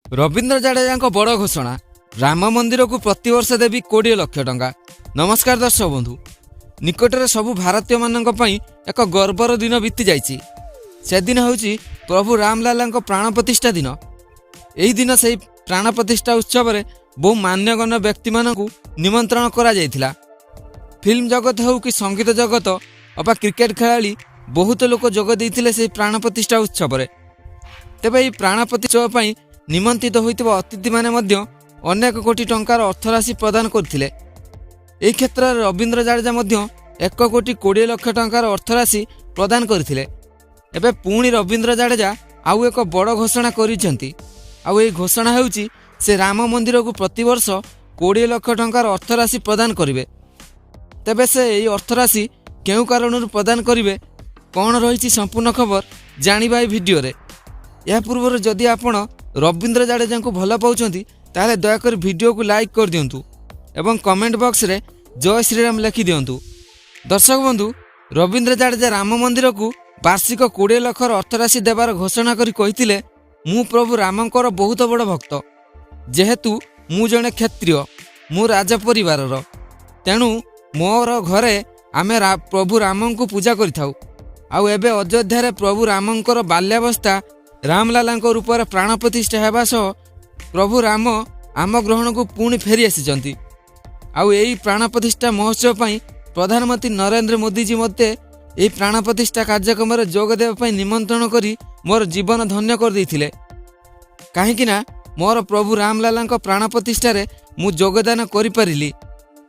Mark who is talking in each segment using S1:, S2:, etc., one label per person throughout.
S1: रवींद्र जाडेजा बड़ घोषणा राम मंदिर को प्रतिवर्ष देवी 20 लाख टंका। नमस्कार दर्शक बंधु, निकटरे सबु भारतीय मानक पई एक गर्वर दिन बीती जाइछि। से दिन होछि प्रभु रामलाला प्राण प्रतिष्ठा दिन। एही दिन से प्राण प्रतिष्ठा उत्सव में बहु मान्यगण्य व्यक्ति मानकु निमंत्रण करा जायथिला। फिल्म जगत हो कि संगीत जगत अबा क्रिकेट खेलाड़ी बहुत लोक जोग देइथिले से प्राण प्रतिष्ठा उत्सव में। तेबे एही प्राण प्रतिष्ठा पई निमंत्रित होइतबा अतिथि माने मध्य अनेक कोटी टंकार अर्थराशि प्रदान करथिले। एही क्षेत्र में रवींद्र जाडेजा मध्य 1 कोटी 20 लाख टंकार अर्थराशि प्रदान करथिले। एबे पुणी रवींद्र जाडेजा आउ एक बड़ घोषणा करिसेंती। आउ एही घोषणा हेउची से राम मंदिर को प्रतिवर्ष 20 लाख टंकार अर्थराशि प्रदान करिवे। तेबे से एही अर्थराशि केउ कारणरू प्रदान करिवे कौन रही संपूर्ण खबर जानिबा ए भिडियो रे। या पूर्व जदि आपण रवींद्र जाडेजा को भल पाउछंती ताले दयाकर वीडियो को लाइक कर दियंतु एवं कमेंट बॉक्स रे जय श्रीराम लिखि दियंतु। दर्शक बंधु, रवींद्र जाडेजा राम मंदिर को वार्षिक 20 लाख अर्थराशि देवार घोषणा करी कहिथिले, मु प्रभु रामंकर बहुत बड़ भक्त। जेहेतु मु जणे क्षत्रिय, मु राज परिवारर, तेणु मोर घरे आमे प्रभु राम को पूजा करिथाउ। आउ एबे अयोध्या रे प्रभु रामंकर बाल्यावस्था रामलाला रूप में प्राण प्रतिष्ठा हेबा सह प्रभु राम आम ग्रहण को पुणी फेरी आसी। आउ एही प्राण प्रतिष्ठा महोत्सव पई प्रधानमंत्री नरेंद्र मोदी जी मते एही प्राण प्रतिष्ठा कार्यक्रम में जोग देवा निमंत्रण करी मोर जीवन धन्य कर देइथिले। काहेकि ना मोर प्रभु रामलाला प्राण प्रतिष्ठा रे मु योगदान करि परिली।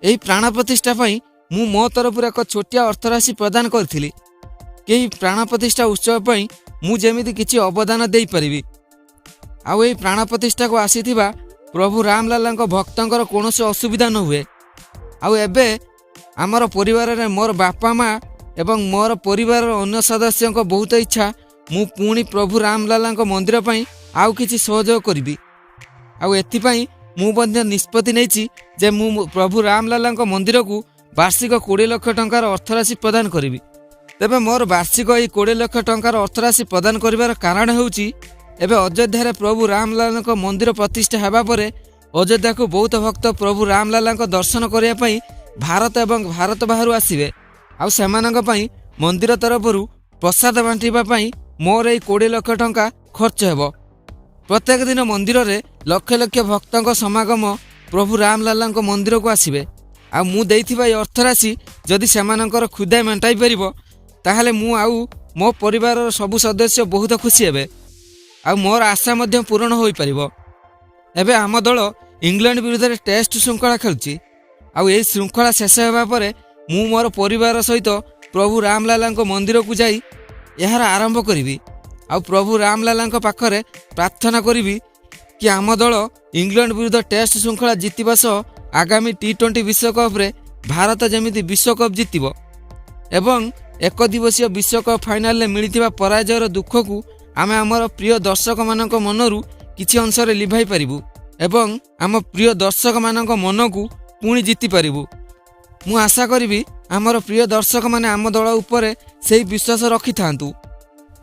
S1: एही प्राण प्रतिष्ठा पई मु मो तरफ एक छोटिया अर्थराशि प्रदान करथिली कि प्राण प्रतिष्ठा उत्सव पई मु जेमिति किछि अवदान देई परिबी। आउ एही प्राण प्रतिष्ठा को आसीथिबा प्रभु रामलाला भक्तंकर कोनोसी असुविधा न हुए। आउ एबे आमर परिवार रे मोर बापा माँ एवं मोर परिवार अन्य सदस्यों को बहुत इच्छा मु पुणी प्रभु रामलाला मंदिर पई आउ किछि सहयोग करिबी। आउ एथिपई मु बन्ध निष्पत्ति नेछि जे मु प्रभु रामलाला मंदिर को वार्षिक 20 लाख टंकार अर्थराशि प्रदान करिबी। तेबे मोर वार्षिक 20 लाख टंकार अर्थराशि प्रदान करिवार कारण हेउची एबे अयोध्या रे प्रभु रामलाला मंदिर प्रतिष्ठा हेबा परे अयोध्या को बहुत भक्त प्रभु रामलाला दर्शन करिया पई भारत एवं भारत बाहर आसिबे। आउ सेमानक पई मंदिर तरफरु प्रसाद बांटिबा पई मोर 20 लाख टंका खर्च हेबो। प्रत्येक दिन मंदिर रे लक्ष लक्ष भक्तों समागम प्रभु रामलाला मंदिर को आसिबे। आ मु देइथिबा ए अर्थराशि जदि सेमानकर क्षुधा मेंटाई परिबो ताहले मु आउ मो परिवार सबु सदस्य बहुत खुशी हेबे। आ मोर आशा मध्य पूर्ण होई परिबो। एबे आम दल इंग्लैंड विरुद्ध टेस्ट श्रृंखला खेलुची। आउ एही श्रृंखला शेष हेबा परे मु मोर परिवार सहित प्रभु रामलाला मंदिर को जाई यार आरंभ करिबी। आउ प्रभु रामलाला पाखरे प्रार्थना करिबी कि आम दल इंग्लैंड विरुद्ध टेस्ट श्रृंखला जितिबा सह आगामी T20 विश्वकप रे भारत जेमिति विश्वकप जितिबो एवं एक दिवसीय विश्वकप फाइनाल में मिलिथिबा पराजयर दुख को आमे आमर प्रिय दर्शक मानक मनरू किछि अंश रे लिभाई परिबु एवं आम प्रिय दर्शक मानक मन को पुणी जीति परिबु। मु आशा करिबी आमर प्रिय दर्शक माने आम दल उपरे सेही विश्वास रखि थांतु।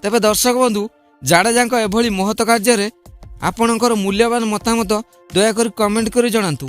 S1: तेबे दर्शक बंधु, जाडेजांक एभली महत कार्य रे आपणकर मूल्यवान मतामत दयाकरी कमेंट करी जणांतु।